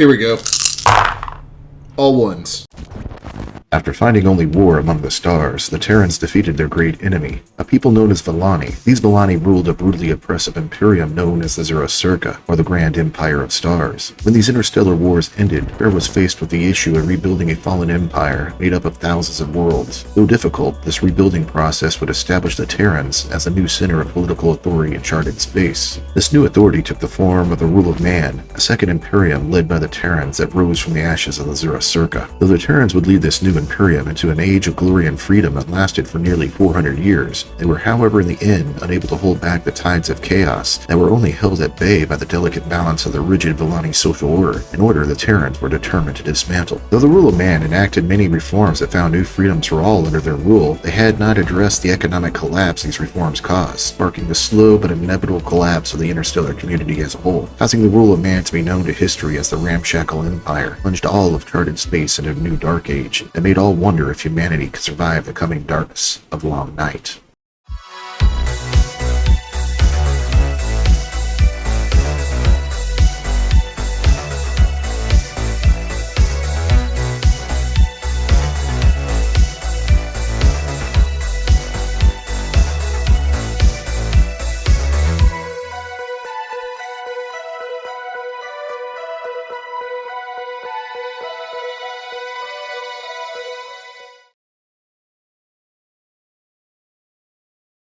Here we go. All ones. After finding only war among the stars, the Terrans defeated their great enemy, a people known as Villani. These Villani ruled a brutally oppressive imperium known as the Zhunastu, or the Grand Empire of Stars. When these interstellar wars ended, Vargr was faced with the issue of rebuilding a fallen empire made up of thousands of worlds. Though difficult, this rebuilding process would establish the Terrans as a new center of political authority in charted space. This new authority took the form of the Rule of Man, a second imperium led by the Terrans that rose from the ashes of the Zhunastu. Though the Terrans would lead this new imperium into an age of glory and freedom that lasted for nearly 400 years, they were however in the end unable to hold back the tides of chaos that were only held at bay by the delicate balance of the rigid Villani social order, an order the Terrans were determined to dismantle. Though the Rule of Man enacted many reforms that found new freedoms for all under their rule, they had not addressed the economic collapse these reforms caused, sparking the slow but inevitable collapse of the interstellar community as a whole, causing the Rule of Man to be known to history as the Ramshackle Empire, plunged all of charted space into a new dark age that made all wonder if humanity could survive the coming darkness of long night.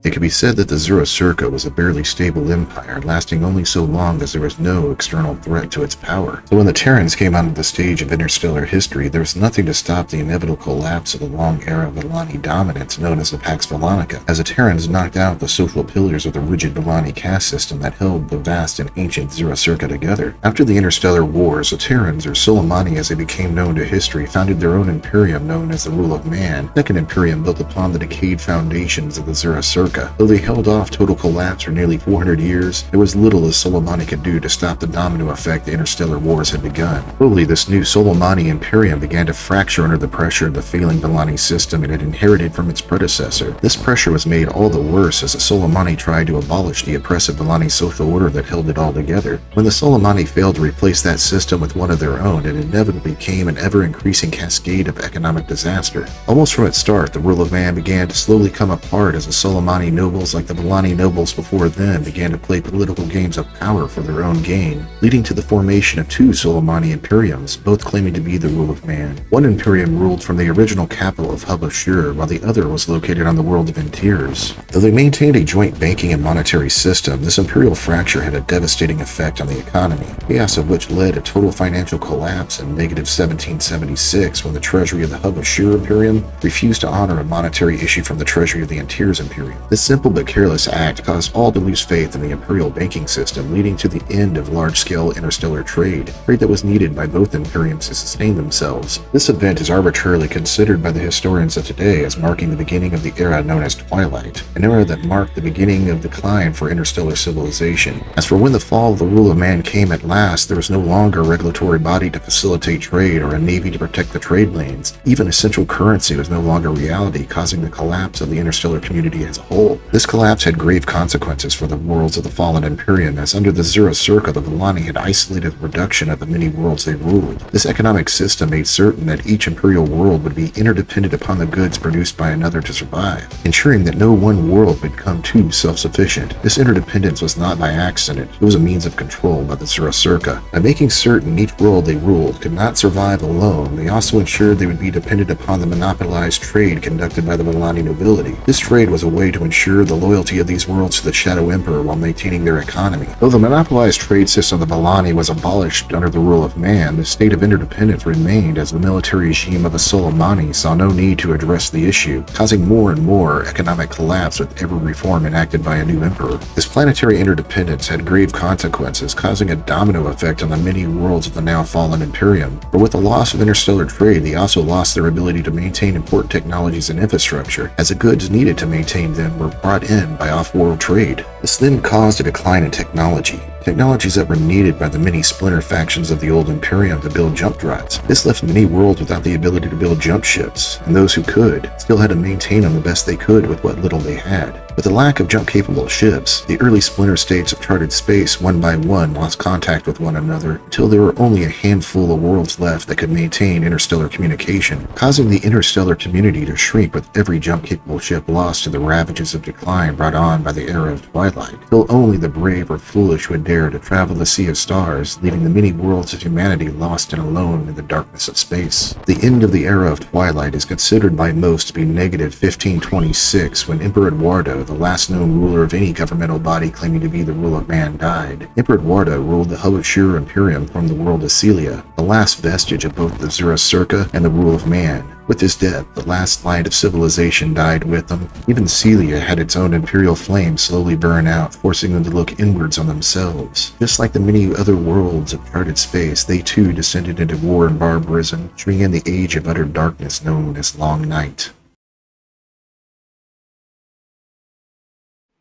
It can be said that the Zhunastu was a barely stable empire, lasting only so long as there was no external threat to its power. So when the Terrans came onto the stage of interstellar history, there was nothing to stop the inevitable collapse of the long era of Villani dominance known as the Pax Villanica, as the Terrans knocked out the social pillars of the rigid Villani caste system that held the vast and ancient Zhunastu together. After the interstellar wars, the Terrans, or Solomani as they became known to history, founded their own imperium known as the Rule of Man, a second imperium built upon the decayed foundations of the Zhunastu. Though they held off total collapse for nearly 400 years, there was little as Solomani could do to stop the domino effect the interstellar wars had begun. Slowly, this new Solomani Imperium began to fracture under the pressure of the failing Villani system it had inherited from its predecessor. This pressure was made all the worse as the Solomani tried to abolish the oppressive Villani social order that held it all together. When the Solomani failed to replace that system with one of their own, it inevitably became an ever-increasing cascade of economic disaster. Almost from its start, the Rule of Man began to slowly come apart as the Solomani nobles like the Villani nobles before them began to play political games of power for their own gain, leading to the formation of two Solomani imperiums, both claiming to be the Rule of Man. One imperium ruled from the original capital of Hub Ashur, while the other was located on the world of Intirs. Though they maintained a joint banking and monetary system, this imperial fracture had a devastating effect on the economy, chaos of which led to total financial collapse in negative 1776 when the treasury of the Hub Ashur Imperium refused to honor a monetary issue from the treasury of the Intirs Imperium. This simple but careless act caused all to lose faith in the imperial banking system, leading to the end of large-scale interstellar trade that was needed by both imperiums to sustain themselves. This event is arbitrarily considered by the historians of today as marking the beginning of the era known as Twilight, an era that marked the beginning of decline for interstellar civilization. As for when the fall of the Rule of Man came at last, there was no longer a regulatory body to facilitate trade or a navy to protect the trade lanes. Even a central currency was no longer reality, causing the collapse of the interstellar community as a whole. This collapse had grave consequences for the worlds of the fallen Imperium, as under the Zhunastu, the Villani had isolated the reduction of the many worlds they ruled. This economic system made certain that each imperial world would be interdependent upon the goods produced by another to survive, ensuring that no one world would become too self-sufficient. This interdependence was not by accident, it was a means of control by the Zhunastu. By making certain each world they ruled could not survive alone, they also ensured they would be dependent upon the monopolized trade conducted by the Villani nobility. This trade was a way to ensure the loyalty of these worlds to the Shadow Emperor while maintaining their economy. Though the monopolized trade system of the Villani was abolished under the Rule of Man, the state of interdependence remained as the military regime of the Solomani saw no need to address the issue, causing more and more economic collapse with every reform enacted by a new emperor. This planetary interdependence had grave consequences, causing a domino effect on the many worlds of the now fallen Imperium. But with the loss of interstellar trade, they also lost their ability to maintain important technologies and infrastructure, as the goods needed to maintain them were brought in by off-world trade. This then caused a decline in technology, technologies that were needed by the many splinter factions of the old Imperium to build jump drives. This left many worlds without the ability to build jump ships, and those who could still had to maintain them the best they could with what little they had. With the lack of jump-capable ships, the early splinter states of charted space one by one lost contact with one another until there were only a handful of worlds left that could maintain interstellar communication, causing the interstellar community to shrink with every jump-capable ship lost to the ravages of decline brought on by the era of Twilight, till only the brave or foolish would dare to travel the sea of stars, leaving the many worlds of humanity lost and alone in the darkness of space. The end of the era of Twilight is considered by most to be negative 1526, when Emperor Eduardo, the last known ruler of any governmental body claiming to be the rule of man, died. Emperor Eduardo ruled the Habashura Imperium from the world of Celia, the last vestige of both the Zhunastu and the rule of man. With his death, the last light of civilization died with them. Even Celia had its own imperial flame slowly burn out, forcing them to look inwards on themselves. Just like the many other worlds of charted space, they too descended into war and barbarism, ushering in the age of utter darkness known as Long Night.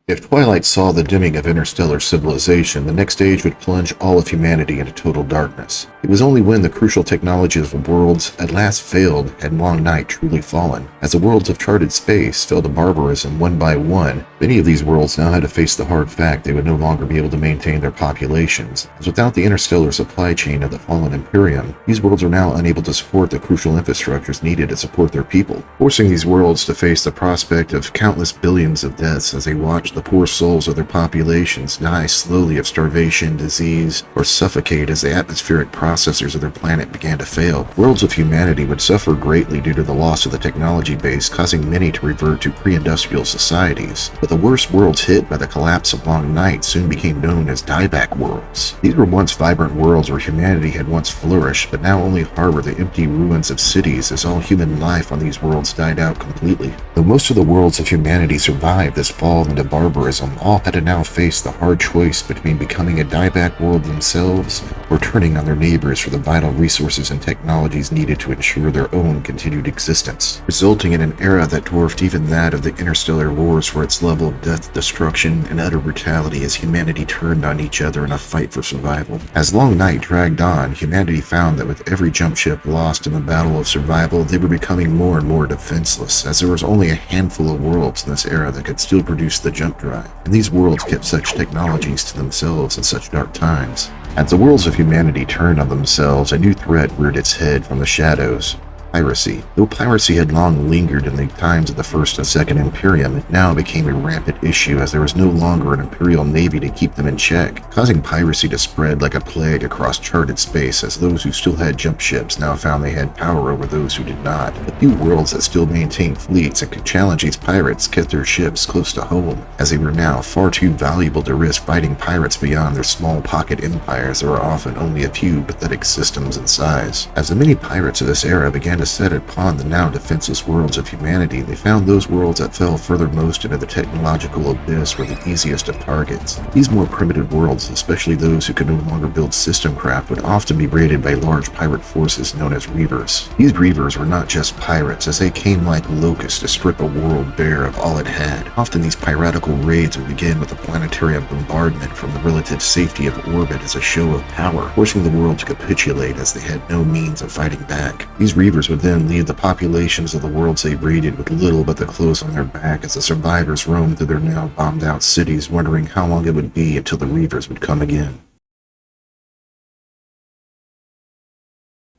If Twilight saw the dimming of interstellar civilization, the next age would plunge all of humanity into total darkness. It was only when the crucial technologies of worlds at last failed had Long Night truly fallen. As the worlds of charted space fell to barbarism one by one, many of these worlds now had to face the hard fact they would no longer be able to maintain their populations, as without the interstellar supply chain of the fallen Imperium, these worlds are now unable to support the crucial infrastructures needed to support their people, forcing these worlds to face the prospect of countless billions of deaths as they watch the poor souls of their populations die slowly of starvation, disease, or suffocate as the atmospheric processors of their planet began to fail. Worlds of humanity would suffer greatly due to the loss of the technology base, causing many to revert to pre-industrial societies. But the worst worlds hit by the collapse of Long Night soon became known as dieback worlds. These were once vibrant worlds where humanity had once flourished, but now only harbor the empty ruins of cities as all human life on these worlds died out completely. Though most of the worlds of humanity survived this fall into barbarism, all had to now face the hard choice between becoming a dieback world themselves or turning on their neighbors for the vital resources and technologies needed to ensure their own continued existence, resulting in an era that dwarfed even that of the interstellar wars for its level of death, destruction, and utter brutality as humanity turned on each other in a fight for survival. As Long Night dragged on, humanity found that with every jump ship lost in the battle of survival, they were becoming more and more defenseless, as there was only a handful of worlds in this era that could still produce the jump drive, and these worlds kept such technologies to themselves in such dark times. As the worlds of humanity turned on themselves, a new threat reared its head from the shadows: piracy. Though piracy had long lingered in the times of the First and Second Imperium, it now became a rampant issue as there was no longer an imperial navy to keep them in check, causing piracy to spread like a plague across charted space as those who still had jump ships now found they had power over those who did not. The few worlds that still maintained fleets and could challenge these pirates kept their ships close to home, as they were now far too valuable to risk fighting pirates beyond their small pocket empires that were often only a few pathetic systems in size. As the many pirates of this era began to set upon the now defenseless worlds of humanity, they found those worlds that fell furthermost into the technological abyss were the easiest of targets. These more primitive worlds, especially those who could no longer build system craft, would often be raided by large pirate forces known as reavers. These reavers were not just pirates, as they came like locusts to strip a world bare of all it had. Often these piratical raids would begin with a planetary bombardment from the relative safety of orbit as a show of power, forcing the world to capitulate as they had no means of fighting back. These reavers would then leave the populations of the worlds they raided with little but the clothes on their back as the survivors roamed through their now bombed out cities, wondering how long it would be until the reavers would come again.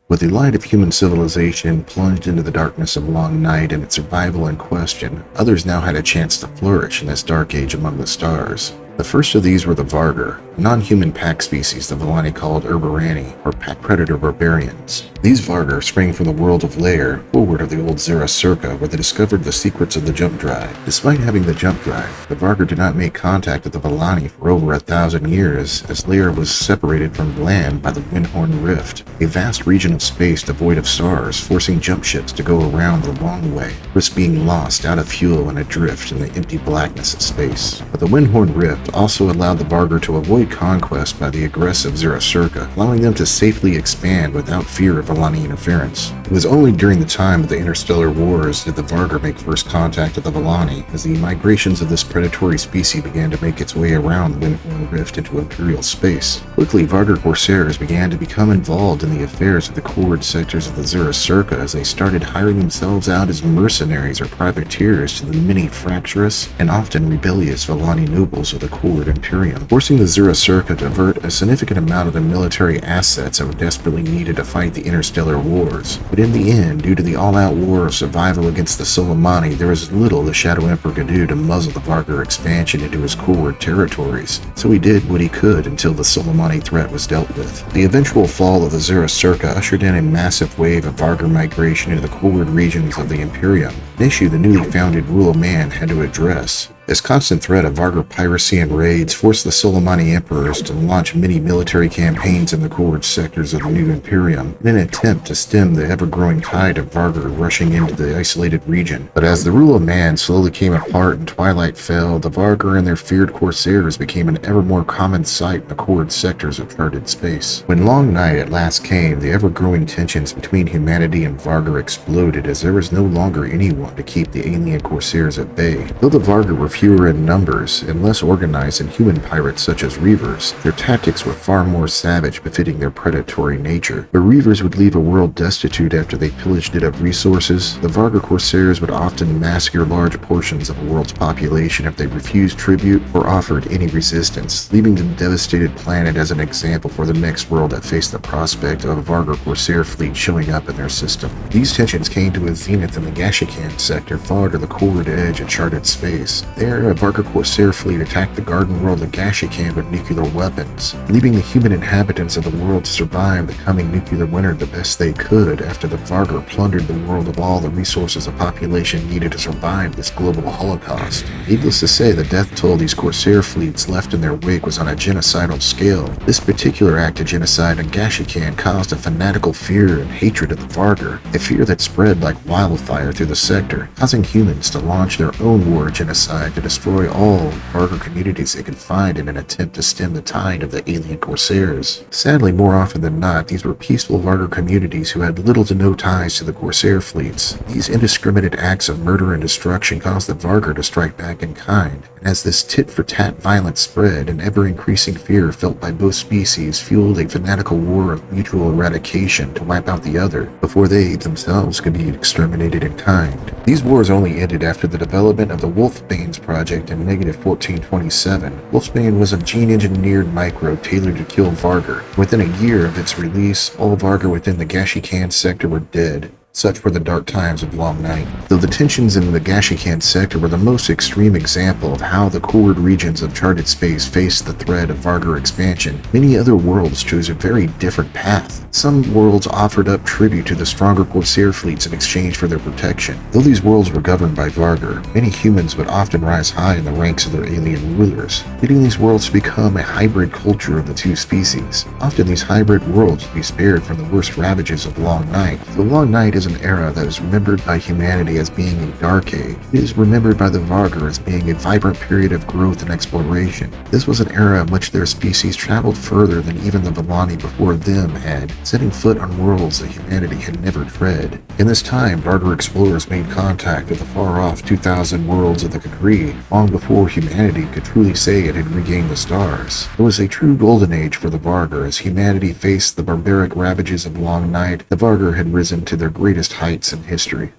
With the light of human civilization plunged into the darkness of Long Night and its survival in question, others now had a chance to flourish in this dark age among the stars. The first of these were the Vargr, a non-human pack species the Villani called Urbarani, or pack predator barbarians. These Vargr sprang from the world of Lair, forward of the old Zhunastu, where they discovered the secrets of the jump drive. Despite having the jump drive, the Vargr did not make contact with the Villani for over 1,000 years, as Lair was separated from land by the Windhorn Rift, a vast region of space devoid of stars, forcing jump ships to go around the long way, risk being lost out of fuel and adrift in the empty blackness of space. But the Windhorn Rift It also allowed the Vargr to avoid conquest by the aggressive Zhunastu, allowing them to safely expand without fear of Vallani interference. It was only during the time of the Interstellar Wars did the Vargr make first contact with the Vallani, as the migrations of this predatory species began to make its way around the Windhorn Rift into Imperial space. Quickly, Vargr corsairs began to become involved in the affairs of the core sectors of the Zhunastu as they started hiring themselves out as mercenaries or privateers to the many fractious and often rebellious Vallani nobles of the core Imperium, forcing the Zhunastu to divert a significant amount of their military assets that were desperately needed to fight the Interstellar Wars. But in the end, due to the all-out war of survival against the Solomani, there was little the Shadow Emperor could do to muzzle the Vargr expansion into his core territories, so he did what he could until the Solomani threat was dealt with. The eventual fall of the Zhunastu ushered in a massive wave of Vargr migration into the core regions of the Imperium, an issue the newly founded Rule of Man had to address. This constant threat of Vargr piracy and raids forced the Solomani emperors to launch many military campaigns in the core sectors of the new Imperium in an attempt to stem the ever-growing tide of Vargr rushing into the isolated region. But as the Rule of Man slowly came apart and Twilight fell, the Vargr and their feared corsairs became an ever more common sight in the core sectors of charted space. When Long Night at last came, the ever-growing tensions between humanity and Vargr exploded as there was no longer anyone to keep the alien corsairs at bay. Though the Vargr were fewer in numbers and less organized than human pirates such as reavers, their tactics were far more savage, befitting their predatory nature. Where reavers would leave a world destitute after they pillaged it of resources, the Vargr corsairs would often massacre large portions of a world's population if they refused tribute or offered any resistance, leaving the devastated planet as an example for the next world that faced the prospect of a Vargr corsair fleet showing up in their system. These tensions came to a zenith in the Gashikan sector far to the core edge of charted space. There, a Vargr corsair fleet attacked the garden world of Gashikan with nuclear weapons, leaving the human inhabitants of the world to survive the coming nuclear winter the best they could after the Vargr plundered the world of all the resources a population needed to survive this global holocaust. Needless to say, the death toll these corsair fleets left in their wake was on a genocidal scale. This particular act of genocide in Gashikan caused a fanatical fear and hatred of the Vargr, a fear that spread like wildfire through the sector, causing humans to launch their own war of genocide to destroy all Vargr communities they could find in an attempt to stem the tide of the alien corsairs. Sadly, more often than not, these were peaceful Vargr communities who had little to no ties to the corsair fleets. These indiscriminate acts of murder and destruction caused the Vargr to strike back in kind, and as this tit-for-tat violence spread, an ever-increasing fear felt by both species fueled a fanatical war of mutual eradication to wipe out the other, before they themselves could be exterminated in kind. These wars only ended after the development of the Wolfbane's project in -1427. Wolfbane was a gene-engineered microbe tailored to kill Vargr. Within a year of its release, all Vargr within the Gashikan sector were dead. Such were the dark times of Long Night. Though the tensions in the Gashikan sector were the most extreme example of how the core regions of charted space faced the threat of Vargr expansion, many other worlds chose a very different path. Some worlds offered up tribute to the stronger corsair fleets in exchange for their protection. Though these worlds were governed by Vargr, many humans would often rise high in the ranks of their alien rulers, leading these worlds to become a hybrid culture of the two species. Often these hybrid worlds would be spared from the worst ravages of Long Night. The Long Night is an era that is remembered by humanity as being a dark age. It is remembered by the Vargr as being a vibrant period of growth and exploration. This was an era in which their species traveled further than even the Vallani before them had, setting foot on worlds that humanity had never tread. In this time, Vargr explorers made contact with the far-off 2,000 worlds of the Kagri, long before humanity could truly say it had regained the stars. It was a true golden age for the Vargr as humanity faced the barbaric ravages of Long Night. The Vargr had risen to their greatest heights in history.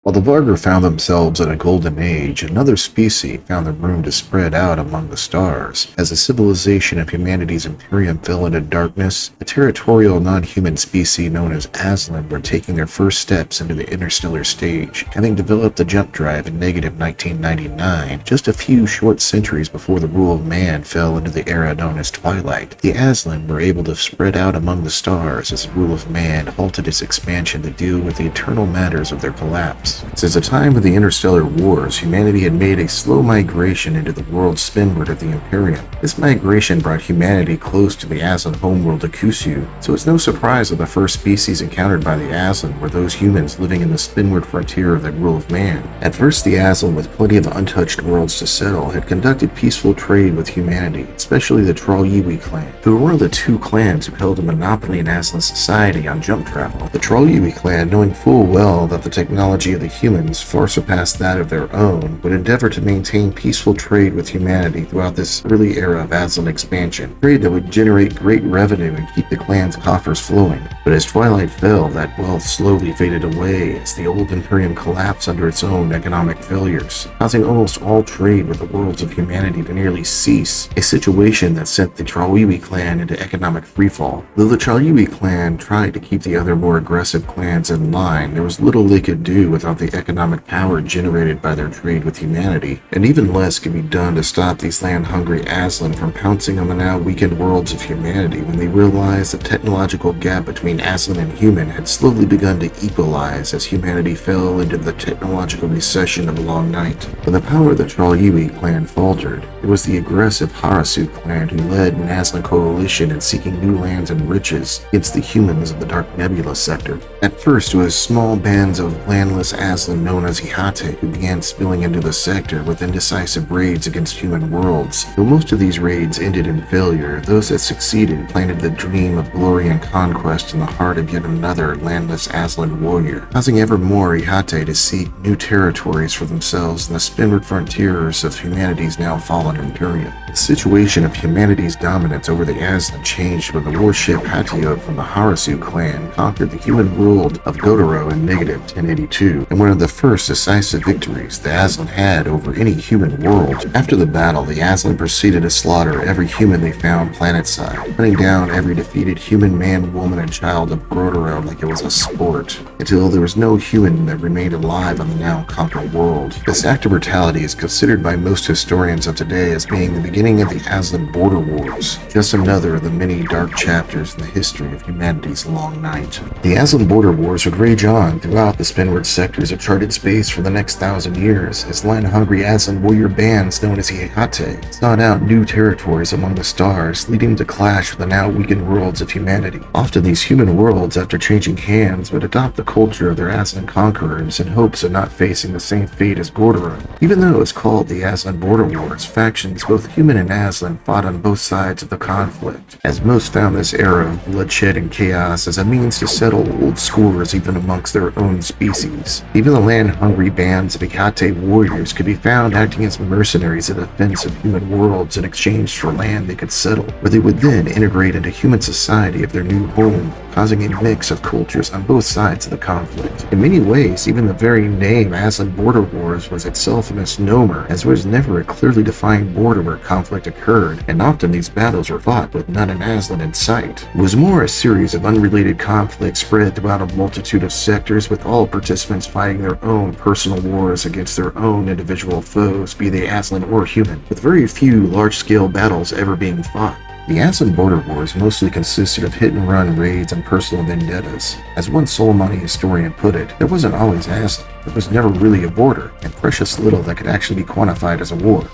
While the Vargr found themselves in a golden age, another species found the room to spread out among the stars. As the civilization of humanity's Imperium fell into darkness, a territorial non-human species known as Aslan were taking their first steps into the interstellar stage, having developed the jump drive in -1999, just a few short centuries before the Rule of Man fell into the era known as Twilight. The Aslan were able to spread out among the stars as the Rule of Man halted its expansion to deal with the eternal matters of their collapse. planets. Since the time of the interstellar wars, humanity had made a slow migration into the world's spinward of the Imperium. This migration brought humanity close to the Aslan homeworld Akusu, so it's no surprise that the first species encountered by the Aslan were those humans living in the spinward frontier of the rule of man. At first, the Aslan, with plenty of untouched worlds to settle, had conducted peaceful trade with humanity, especially the Troll-Yiwi clan, who were one of the two clans who held a monopoly in Aslan society on jump travel. The Troll-Yiwi clan, knowing full well that the technology of the humans far surpassed that of their own, would endeavor to maintain peaceful trade with humanity throughout this early era of Aslan expansion, trade that would generate great revenue and keep the clan's coffers flowing. But as Twilight fell, that wealth slowly faded away as the old Imperium collapsed under its own economic failures, causing almost all trade with the worlds of humanity to nearly cease, a situation that sent the Troll-Yiwi clan into economic freefall. Though the Troll-Yiwi clan tried to keep the other more aggressive clans in line, there was little they could do without the economic power generated by their trade with humanity, and even less could be done to stop these land-hungry Aslan from pouncing on the now weakened worlds of humanity when they realized the technological gap between Aslan and human had slowly begun to equalize as humanity fell into the technological recession of a long night. When the power of the Troll-Yiwi clan faltered, it was the aggressive Harasu clan who led an Aslan coalition in seeking new lands and riches against the humans of the Dark Nebula sector. At first, it was small bands of landless Aslan known as Ihate who began spilling into the sector with indecisive raids against human worlds. Though most of these raids ended in failure, those that succeeded planted the dream of glory and conquest in the heart of yet another landless Aslan warrior, causing ever more Ihate to seek new territories for themselves in the spinward frontiers of humanity's now fallen Imperium. The situation of humanity's dominance over the Aslan changed when the warship Hatiot from the Harasu clan conquered the human world of Godoro in negative 1082, and one of the first decisive victories the Aslan had over any human world. After the battle, the Aslan proceeded to slaughter every human they found planetside, hunting down every defeated human, man, woman, and child of Godoro like it was a sport, until there was no human that remained alive on the now conquered world. This act of brutality is considered by most historians of today as being the beginning of the Aslan Border Wars, just another of the many dark chapters in the history of humanity's long night. The Aslan Border Wars would rage on throughout the spinward sectors of charted space for the next 1,000 years, as land-hungry Aslan warrior bands known as Ihate sought out new territories among the stars, leading to clash with the now weakened worlds of humanity. Often these human worlds, after changing hands, would adopt the culture of their Aslan conquerors in hopes of not facing the same fate as Godoro. Even though it's called the Aslan Border Wars, factions both human and Aslan fought on both sides of the conflict, as most found this era of bloodshed and chaos as a means to settle old scores even amongst their own species. Even the land-hungry bands of Ihate warriors could be found acting as mercenaries in defense of human worlds in exchange for land they could settle, where they would then integrate into human society of their new home, causing a mix of cultures on both sides of the conflict. In many ways, even the very name Aslan Border Wars was itself a misnomer, as there was never a clearly defined border where conflict occurred, and often these battles were fought with not an Aslan in sight. It was more a series of unrelated conflicts spread throughout a multitude of sectors, with all participants fighting their own personal wars against their own individual foes, be they Aslan or human, with very few large-scale battles ever being fought. The Aslan Border Wars mostly consisted of hit-and-run raids and personal vendettas. As one Solomani historian put it, there wasn't always Aslan, there was never really a border, and precious little that could actually be quantified as a war.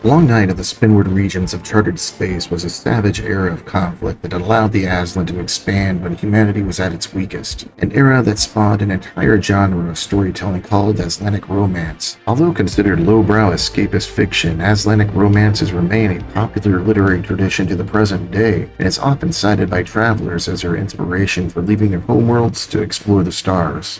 The long night of the spinward regions of charted space was a savage era of conflict that allowed the Aslan to expand when humanity was at its weakest, an era that spawned an entire genre of storytelling called Aslanic romance. Although considered lowbrow escapist fiction, Aslanic romances remain a popular literary tradition to the present day, and is often cited by travelers as their inspiration for leaving their homeworlds to explore the stars.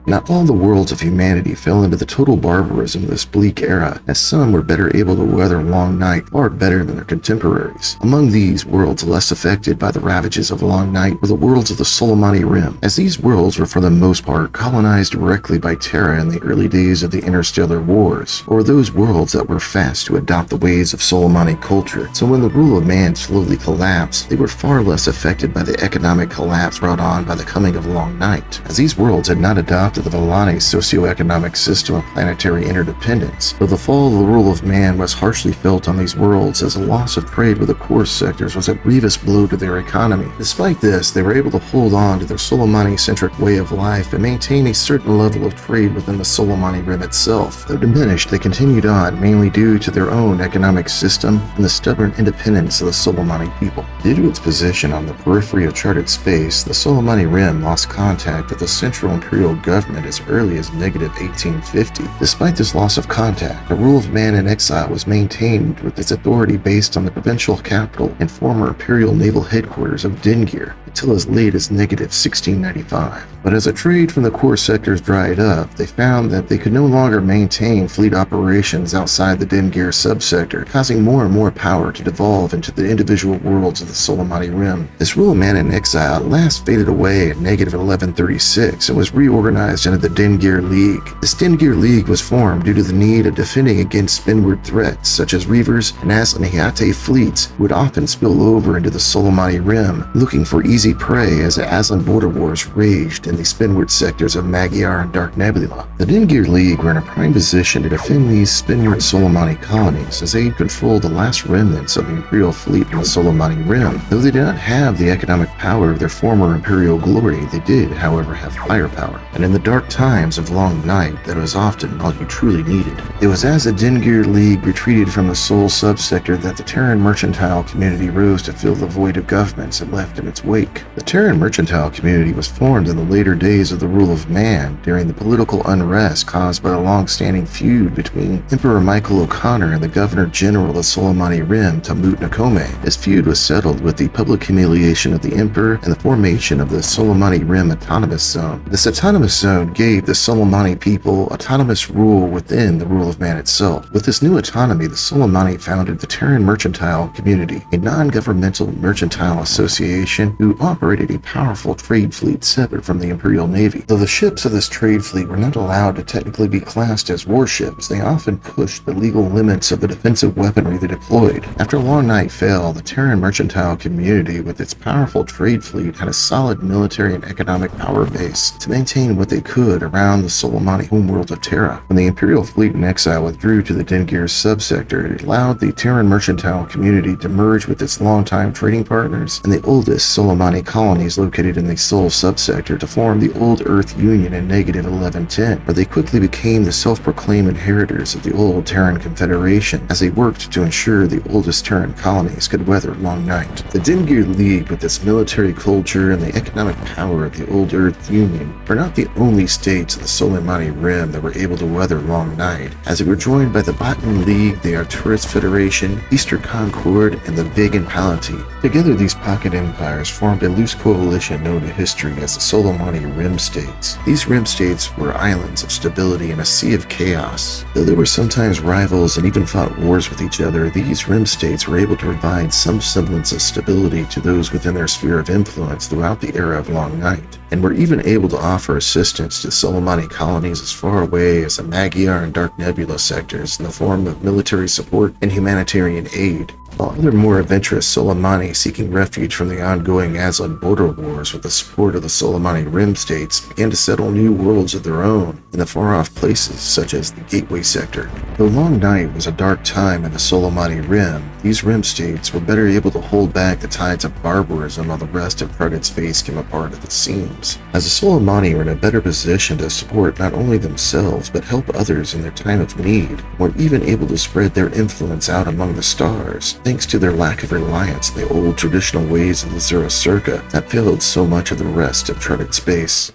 Not all the worlds of humanity fell into the total barbarism of this bleak era, as some were better able to weather a long night far better than their contemporaries. Among these worlds less affected by the ravages of a long night were the worlds of the Solomani Rim, as these worlds were for the most part colonized directly by Terra in the early days of the interstellar wars, or those worlds that were fast to adopt the ways of Solomani culture. So when the rule of man slowly collapsed, they were far less affected by the economic collapse brought on by the coming of a long night, as these worlds had not adopted to the Volani socio-economic system of planetary interdependence, though the fall of the rule of man was harshly felt on these worlds as a loss of trade with the core sectors was a grievous blow to their economy. Despite this, they were able to hold on to their Solomani-centric way of life and maintain a certain level of trade within the Solomani Rim itself. Though diminished, they continued on mainly due to their own economic system and the stubborn independence of the Solomani people. Due to its position on the periphery of charted space, the Solomani Rim lost contact with the Central Imperial government as early as negative 1850. Despite this loss of contact, the rule of man in exile was maintained with its authority based on the provincial capital and former Imperial naval headquarters of Dingir until as late as negative 1695. But as the trade from the core sectors dried up, they found that they could no longer maintain fleet operations outside the Dingir subsector, causing more and more power to devolve into the individual worlds of the Solomani Rim. This rule of man in exile at last faded away at negative 1136 and was reorganized into the Dingir League. This Dingir League was formed due to the need of defending against spinward threats such as Reavers and Aslan fleets who would often spill over into the Solomani Rim, looking for easy prey as the Aslan border wars raged in the spinward sectors of Magyar and Dark Nebula. The Dingir League were in a prime position to defend these spinward Solomani colonies as they controlled the last remnants of the Imperial fleet in the Solomani Rim. Though they did not have the economic power of their former Imperial glory, they did, however, have firepower. And in the dark times of Long Night, that was often all you truly needed. It was as the Dingir League retreated from the Sol subsector that the Terran mercantile community rose to fill the void of governments it left in its wake. The Terran mercantile community was formed in the later days of the rule of man during the political unrest caused by the long-standing feud between Emperor Michael O'Connor and the Governor-General of the Solomani Rim, Tamut Nakome. This feud was settled with the public humiliation of the Emperor and the formation of the Solomani Rim Autonomous Zone. This Autonomous Zone gave the Solomani people autonomous rule within the rule of man itself. With this new autonomy, the Solomani founded the Terran Mercantile Community, a non-governmental mercantile association who operated a powerful trade fleet separate from the Imperial Navy. Though the ships of this trade fleet were not allowed to technically be classed as warships, they often pushed the legal limits of the defensive weaponry they deployed. After Long Night fell, the Terran Mercantile Community with its powerful trade fleet had a solid military and economic power base to maintain what they could around the Solomani homeworld of Terra. When the Imperial fleet in exile withdrew to the Dingir subsector, it allowed the Terran Mercantile Community to merge with its longtime trading partners and the oldest Solomani colonies located in the Sol subsector to form the Old Earth Union in negative 1110, where they quickly became the self-proclaimed inheritors of the old Terran Confederation as they worked to ensure the oldest Terran colonies could weather Long Night. The Dingir League, with its military culture and the economic power of the Old Earth Union, were not the only states of the Solomani Rim that were able to weather Long Night, as they were joined by the Botan League, the Arturus Federation, Easter Concord, and the Vegan Polity. Together, these pocket empires formed a loose coalition known to history as the Solomani Rim States. These Rim States were islands of stability in a sea of chaos. Though they were sometimes rivals and even fought wars with each other, these Rim States were able to provide some semblance of stability to those within their sphere of influence throughout the era of Long Night, and were even able to offer assistance to Solomani colonies as far away as the Magyar and Dark Nebula sectors in the form of military support and humanitarian aid. While other more adventurous Solomani seeking refuge from the ongoing Aslan border wars with the support of the Solomani Rim States began to settle new worlds of their own in the far-off places such as the Gateway Sector. Though Long Night was a dark time in the Solomani Rim, these Rim States were better able to hold back the tides of barbarism while the rest of charted space came apart at the seams. As the Solomani were in a better position to support not only themselves but help others in their time of need, were even able to spread their influence out among the stars, thanks to their lack of reliance on the old traditional ways of the Zhunastu that filled so much of the rest of charted space.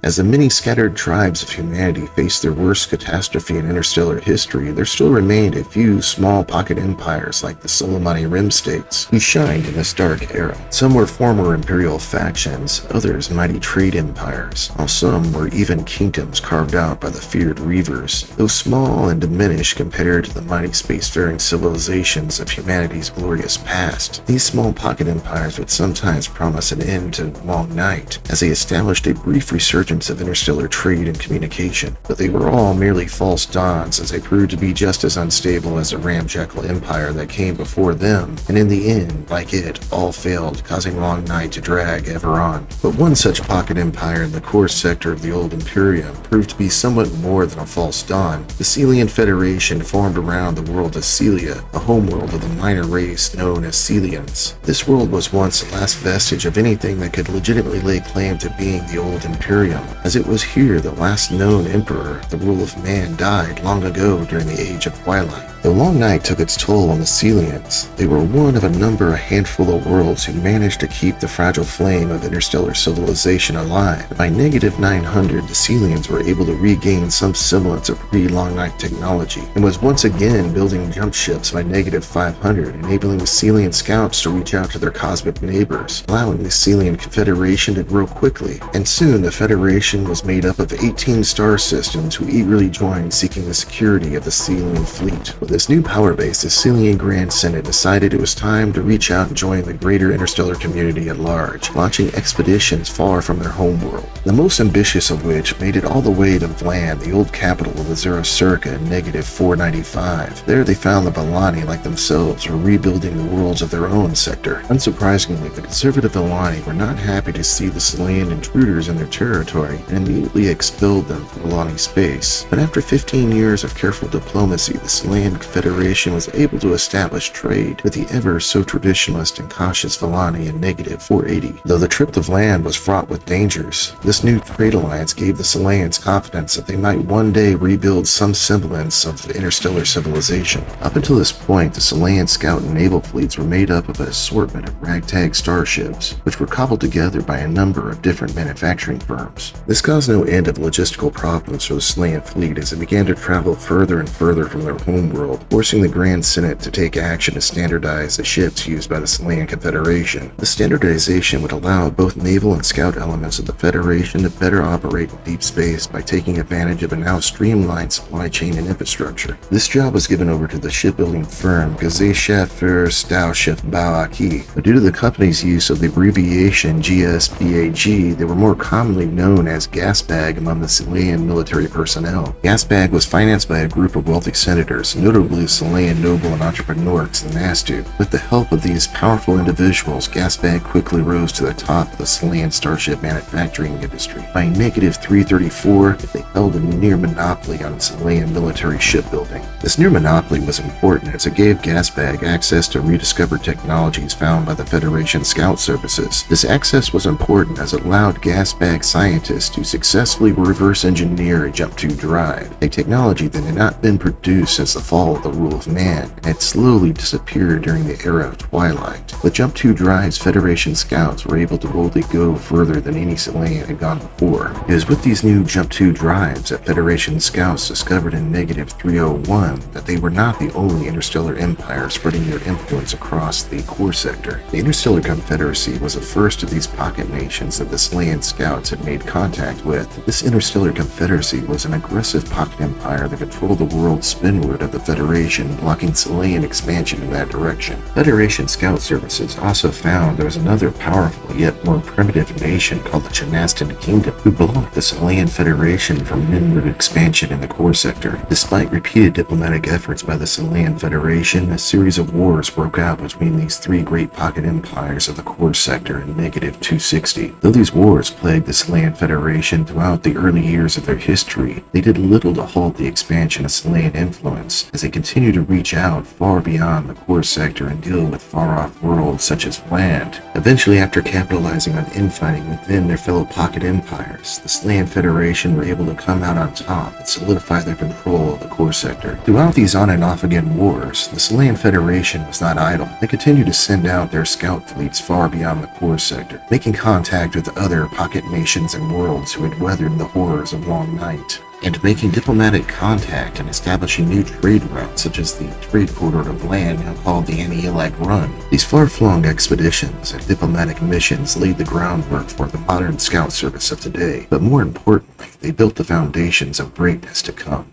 As the many scattered tribes of humanity faced their worst catastrophe in interstellar history, there still remained a few small pocket empires like the Solomani Rim States, who shined in this dark era. Some were former imperial factions, others mighty trade empires, while some were even kingdoms carved out by the feared Reavers. Though small and diminished compared to the mighty spacefaring civilizations of humanity's glorious past, these small pocket empires would sometimes promise an end to Long Night, as they established a brief resurgence emergence of interstellar trade and communication, but they were all merely false dawns as they proved to be just as unstable as the ramshackle empire that came before them, and in the end, like it, all failed, causing Long Night to drag ever on. But one such pocket empire in the core sector of the old Imperium proved to be somewhat more than a false dawn. The Celian Federation formed around the world of Celia, a homeworld of the minor race known as Celians. This world was once the last vestige of anything that could legitimately lay claim to being the old Imperium, as it was here the last known emperor, the rule of man, died long ago during the Age of Twilight. Though Long Night took its toll on the Celians, they were one of a handful of worlds who managed to keep the fragile flame of interstellar civilization alive. By -900, the Celians were able to regain some semblance of pre-Long Night technology, and was once again building jump ships by -500, enabling the Celian scouts to reach out to their cosmic neighbors, allowing the Celian Confederation to grow quickly. And soon the Federation was made up of 18 star systems who eagerly joined, seeking the security of the Celian fleet. With this new power base, the Celian Grand Senate decided it was time to reach out and join the greater interstellar community at large, launching expeditions far from their homeworld, the most ambitious of which made it all the way to Vland, the old capital of the Zhunastu in -495. There they found the Vallani, like themselves, were rebuilding the worlds of their own sector. Unsurprisingly, the conservative Vallani were not happy to see the Celian intruders in their territory and immediately expelled them from Vallani space. But after 15 years of careful diplomacy, the Celian Confederation was able to establish trade with the ever so traditionalist and cautious Vallani in -480. Though the trip to Vland was fraught with dangers, this new trade alliance gave the Celians confidence that they might one day rebuild some semblance of interstellar civilization. Up until this point, the Celian scout and naval fleets were made up of an assortment of ragtag starships, which were cobbled together by a number of different manufacturing firms. This caused no end of logistical problems for the Celian fleet as it began to travel further and further from their homeworld, forcing the Grand Senate to take action to standardize the ships used by the Celian Confederation. The standardization would allow both naval and scout elements of the Federation to better operate in deep space by taking advantage of a now streamlined supply chain and infrastructure. This job was given over to the shipbuilding firm Gesellschaft für Stauschiffbau AG, but due to the company's use of the abbreviation GSBAG, they were more commonly known as Gasbag among the Celian military personnel. Gasbag was financed by a group of wealthy senators, notably Celian noble and entrepreneur Zhunastu. With the help of these powerful individuals, Gasbag quickly rose to the top of the Celian starship manufacturing industry. By -334, they held a near monopoly on Celian military shipbuilding. This near monopoly was important as it gave Gasbag access to rediscovered technologies found by the Federation Scout Services. This access was important as it allowed Gasbag scientists to successfully reverse engineer a jump-to drive, a technology that had not been produced since the fall of the rule of man and had slowly disappeared during the era of Twilight. With jump-to drives, Federation scouts were able to boldly go further than any Celian had gone before. It was with these new jump-to drives that Federation scouts discovered in -301 that they were not the only interstellar empire spreading their influence across the core sector. The Interstellar Confederacy was the first of these pocket nations that the Celian scouts had made contact with. This Interstellar Confederacy was an aggressive pocket empire that controlled the world spinward of the Federation, blocking Celian expansion in that direction. Federation Scout Services also found there was another powerful yet more primitive nation called the Zhunastu Kingdom, who blocked the Celian Federation from inward expansion in the core sector. Despite repeated diplomatic efforts by the Celian Federation, a series of wars broke out between these three great pocket empires of the core sector in -260. Though these wars plagued the Celian Federation throughout the early years of their history, they did little to halt the expansion of Celian influence, as they continued to reach out far beyond the core sector and deal with far-off worlds such as Vland. Eventually, after capitalizing on infighting within their fellow pocket empires, the Celian Federation were able to come out on top and solidify their control of the core sector. Throughout these on and off again wars, the Celian Federation was not idle. They continued to send out their scout fleets far beyond the core sector, making contact with other pocket nations and worlds who had weathered the horrors of Long Night, and making diplomatic contact and establishing new trade routes such as the trade corridor of land now called the Anielak Run. These far-flung expeditions and diplomatic missions laid the groundwork for the modern scout service of today, but more importantly, they built the foundations of greatness to come.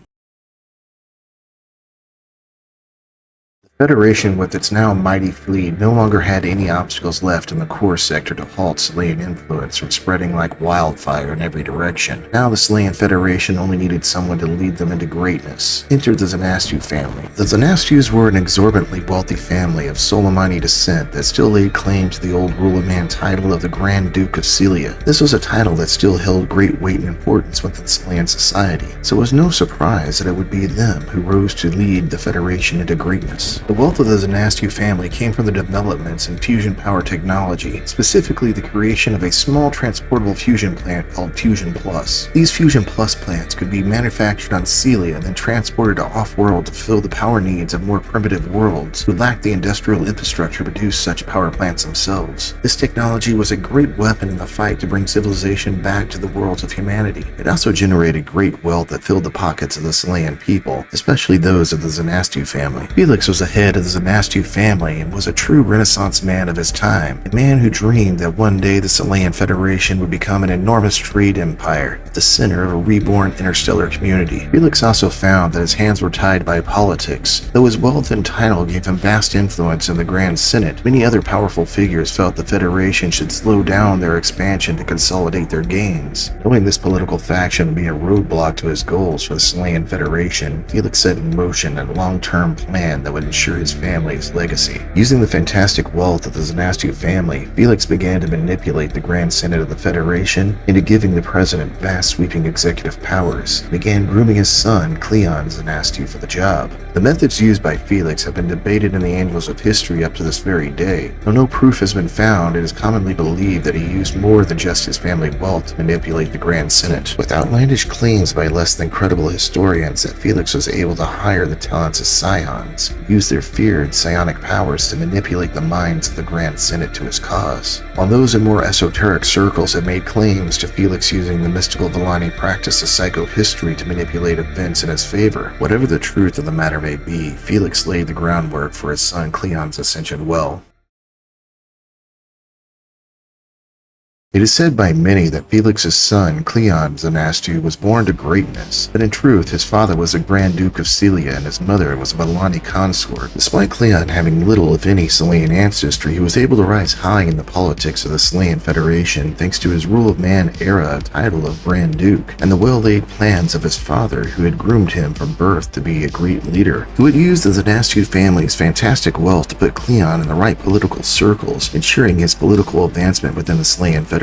Federation, with its now mighty fleet, no longer had any obstacles left in the core sector to halt Selayan influence from spreading like wildfire in every direction. Now the Selayan Federation only needed someone to lead them into greatness. Enter the Zhunastu family. The Zhunastus were an exorbitantly wealthy family of Solomani descent that still laid claim to the old ruler man title of the Grand Duke of Celia. This was a title that still held great weight and importance within Selayan society, so it was no surprise that it would be them who rose to lead the Federation into greatness. The wealth of the Zhunastu family came from the developments in fusion power technology, specifically the creation of a small transportable fusion plant called Fusion Plus. These Fusion Plus plants could be manufactured on Celia and then transported to off-world to fill the power needs of more primitive worlds who lacked the industrial infrastructure to produce such power plants themselves. This technology was a great weapon in the fight to bring civilization back to the worlds of humanity. It also generated great wealth that filled the pockets of the Selayan people, especially those of the Zhunastu family. Felix was the head of the Zhunastu family and was a true Renaissance man of his time, a man who dreamed that one day the Selayan Federation would become an enormous trade empire at the center of a reborn interstellar community. Felix also found that his hands were tied by politics. Though his wealth and title gave him vast influence in the Grand Senate, many other powerful figures felt the Federation should slow down their expansion to consolidate their gains. Knowing this political faction would be a roadblock to his goals for the Selayan Federation, Felix set in motion a long-term plan that would ensure his family's legacy. Using the fantastic wealth of the Zhunastu family, Felix began to manipulate the Grand Senate of the Federation into giving the president vast sweeping executive powers, and began grooming his son, Cleon Zhunastu, for the job. The methods used by Felix have been debated in the annals of history up to this very day. Though no proof has been found, it is commonly believed that he used more than just his family wealth to manipulate the Grand Senate, with outlandish claims by less than credible historians that Felix was able to hire the talents of scions, use their feared psionic powers to manipulate the minds of the Grand Senate to his cause. While those in more esoteric circles have made claims to Felix using the mystical Villani practice of psychohistory to manipulate events in his favor, whatever the truth of the matter may be, Felix laid the groundwork for his son Cleon's ascension well. It is said by many that Felix's son, Cleon Zhunastu, was born to greatness, but in truth his father was a Grand Duke of Celia and his mother was a Villani consort. Despite Cleon having little if any Selayan ancestry, he was able to rise high in the politics of the Selayan Federation thanks to his rule of man era title of Grand Duke, and the well-laid plans of his father who had groomed him from birth to be a great leader, who had used the Zhunastu family's fantastic wealth to put Cleon in the right political circles, ensuring his political advancement within the Selayan Federation.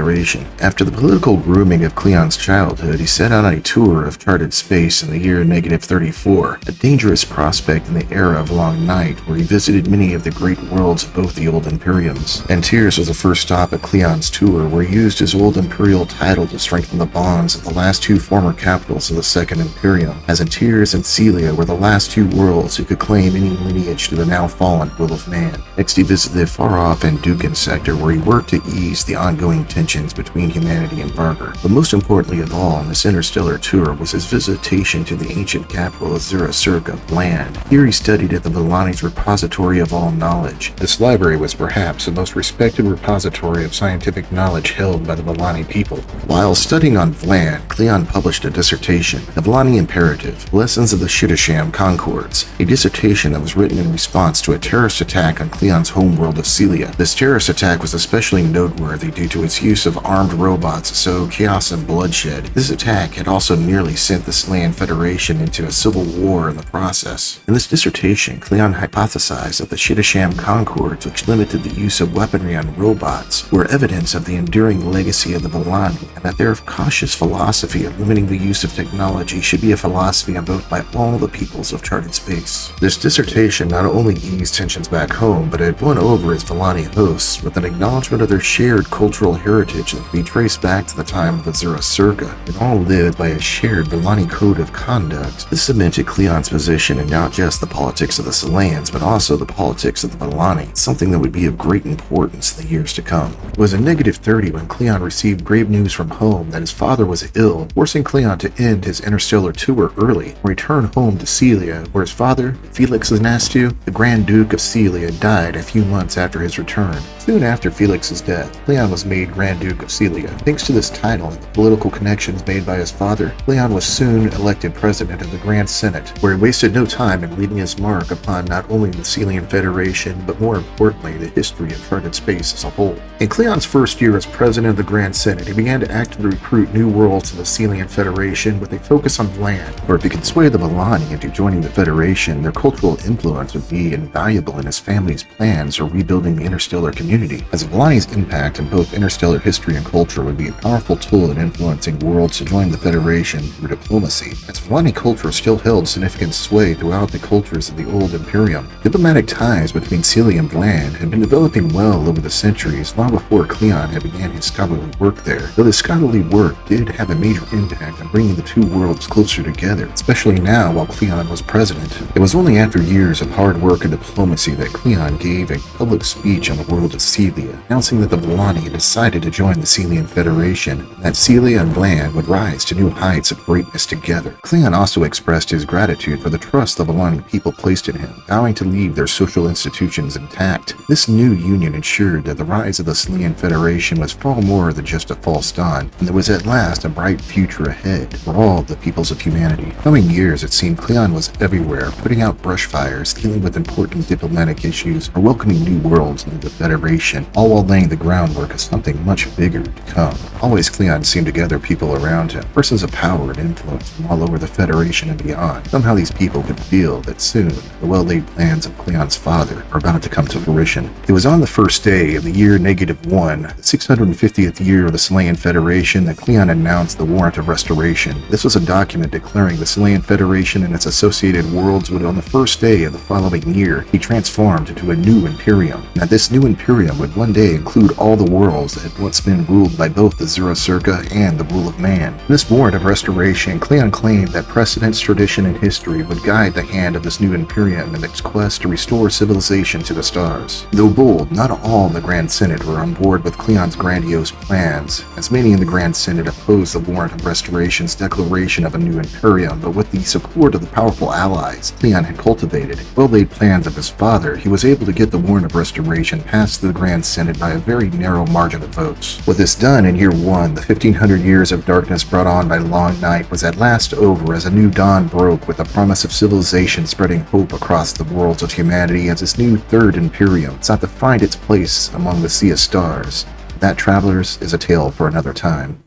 After the political grooming of Cleon's childhood, he set out on a tour of charted space in the year -34, a dangerous prospect in the era of Long Night, where he visited many of the great worlds of both the old Imperiums. Antares was the first stop at Cleon's tour, where he used his old Imperial title to strengthen the bonds of the last two former capitals of the Second Imperium, as Antares and Celia were the last two worlds who could claim any lineage to the now fallen will of man. Next he visited the far-off Andukan sector, where he worked to ease the ongoing tensions between humanity and Vargr. But most importantly of all on this interstellar tour was his visitation to the ancient capital of Zhunastu land. Here he studied at the Villani's repository of all knowledge. This library was perhaps the most respected repository of scientific knowledge held by the Villani people. While studying on Vland, Cleon published a dissertation, The Villani Imperative, Lessons of the Shitasham Concords, a dissertation that was written in response to a terrorist attack on Cleon's homeworld of Celia. This terrorist attack was especially noteworthy due to its use of armed robots so chaos and bloodshed. This attack had also nearly sent the Selayan Federation into a civil war in the process. In this dissertation, Cleon hypothesized that the Shitasham Concords, which limited the use of weaponry on robots, were evidence of the enduring legacy of the Villani, and that their cautious philosophy of limiting the use of technology should be a philosophy invoked by all the peoples of charted space. This dissertation not only eased tensions back home, but it won over its Villani hosts with an acknowledgement of their shared cultural heritage that can be traced back to the time of the Zhunastu, and all lived by a shared Villani code of conduct. This cemented Cleon's position in not just the politics of the Selayans, but also the politics of the Villani, something that would be of great importance in the years to come. It was in -30 when Cleon received grave news from home that his father was ill, forcing Cleon to end his interstellar tour early and return home to Celia, where his father, Felix Zhunastu, the Grand Duke of Celia, died a few months after his return. Soon after Felix's death, Cleon was made Grand Grand Duke of Celia. Thanks to this title and the political connections made by his father, Cleon was soon elected president of the Grand Senate, where he wasted no time in leaving his mark upon not only the Celian Federation, but more importantly, the history of charted space as a whole. In Cleon's first year as president of the Grand Senate, he began to actively recruit new worlds to the Celian Federation with a focus on land. For if he could sway the Volani into joining the Federation, their cultural influence would be invaluable in his family's plans for rebuilding the interstellar community, as Volani's impact in both interstellar history and culture would be a powerful tool in influencing worlds to join the Federation through diplomacy, as Volani culture still held significant sway throughout the cultures of the Old Imperium. Diplomatic ties between Celia and Bland had been developing well over the centuries, long before Cleon had began his scholarly work there, though this scholarly work did have a major impact on bringing the two worlds closer together, especially now while Cleon was president. It was only after years of hard work and diplomacy that Cleon gave a public speech on the world of Celia, announcing that the Volani had decided to join the Celian Federation, and that Celia and Bland would rise to new heights of greatness together. Cleon also expressed his gratitude for the trust the Volani people placed in him, vowing to leave their social institutions intact. This new union ensured that the rise of the Celian Federation was far more than just a false dawn, and there was at last a bright future ahead for all the peoples of humanity. Coming years, it seemed Cleon was everywhere, putting out brush fires, dealing with important diplomatic issues, or welcoming new worlds into the Federation, all while laying the groundwork of something much bigger to come. Always Cleon seemed to gather people around him, persons of power and influence from all over the Federation and beyond. Somehow these people could feel that soon the well-laid plans of Cleon's father are about to come to fruition. It was on the first day of the year -1, the 650th year of the Celian Federation, that Cleon announced the Warrant of Restoration. This was a document declaring the Celian Federation and its associated worlds would, on the first day of the following year, be transformed into a new Imperium, and that this new Imperium would one day include all the worlds that had once been ruled by both the Zhunastu and the rule of man. In this Warrant of Restoration, Cleon claimed that precedents, tradition, and history would guide the hand of this new Imperium in its quest to restore civilization to the stars. Though bold, not all in the Grand Senate were on board with Cleon's grandiose plans, as many in the Grand Senate opposed the Warrant of Restoration's declaration of a new Imperium, but with the support of the powerful allies Cleon had cultivated, well-laid plans of his father, he was able to get the Warrant of Restoration passed the Grand Senate by a very narrow margin of votes. With this done in year 1, the 1500 years of darkness brought on by long night was at last over as a new dawn broke with the promise of civilization spreading hope across the worlds of humanity as this new Third Imperium sought to find its place among the sea of stars. That, travelers, is a tale for another time.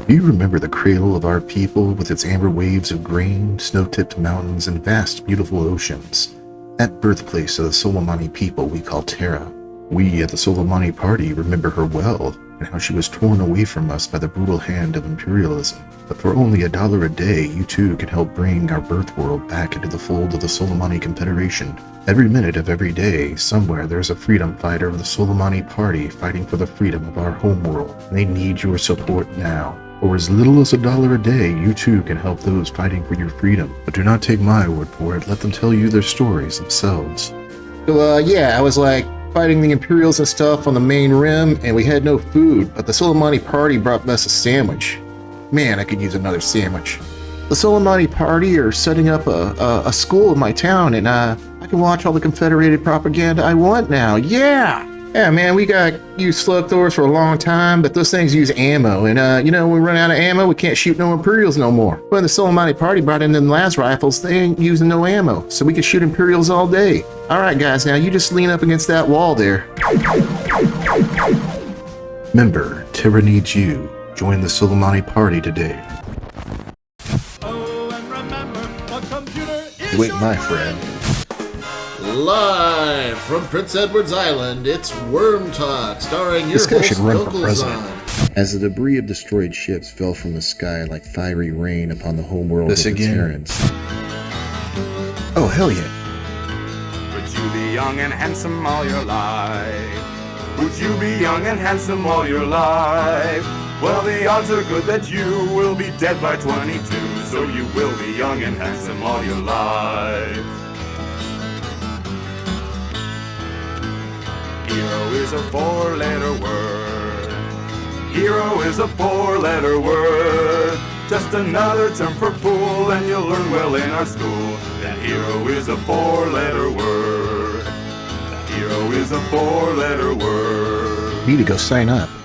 Do you remember the cradle of our people with its amber waves of grain, snow-tipped mountains, and vast, beautiful oceans? That birthplace of the Solomani people we call Terra. We at the Solomani Party remember her well, and how she was torn away from us by the brutal hand of imperialism. But for only $1 a day, you too can help bring our birth world back into the fold of the Solomani Confederation. Every minute of every day, somewhere there's a freedom fighter of the Solomani Party fighting for the freedom of our homeworld, and they need your support now. For as little as $1 a day, you too can help those fighting for your freedom. But do not take my word for it, let them tell you their stories themselves. So, yeah, I was like fighting the Imperials and stuff on the main rim, and we had no food, but the Solomani Party brought us a sandwich. Man, I could use another sandwich. The Solomani Party are setting up a school in my town, and I can watch all the Confederated propaganda I want now. Yeah! Yeah, man, we got used flamethrowers for a long time, but those things use ammo, and when we run out of ammo, we can't shoot no Imperials no more. When the Solomani Party brought in them las rifles, they ain't using no ammo, so we can shoot Imperials all day. Alright guys, now you just lean up against that wall there. Member, Terra needs you. Join the Solomani Party today. Oh, and remember, the computer is You ain't my friend. Live from Prince Edward's Island, it's Worm Talk, starring your This guy host, should run for Uncle president. Zon. As the debris of destroyed ships fell from the sky like fiery rain upon the homeworld This of the again? Terrans. Oh, hell yeah. Would you be young and handsome all your life? Would you be young and handsome all your life? Well, the odds are good that you will be dead by 22, so you will be young and handsome all your life. Hero is a four-letter word. Hero is a four-letter word. Just another term for fool, and you'll learn well in our school that hero is a four-letter word. Hero is a four-letter word. me to go sign up.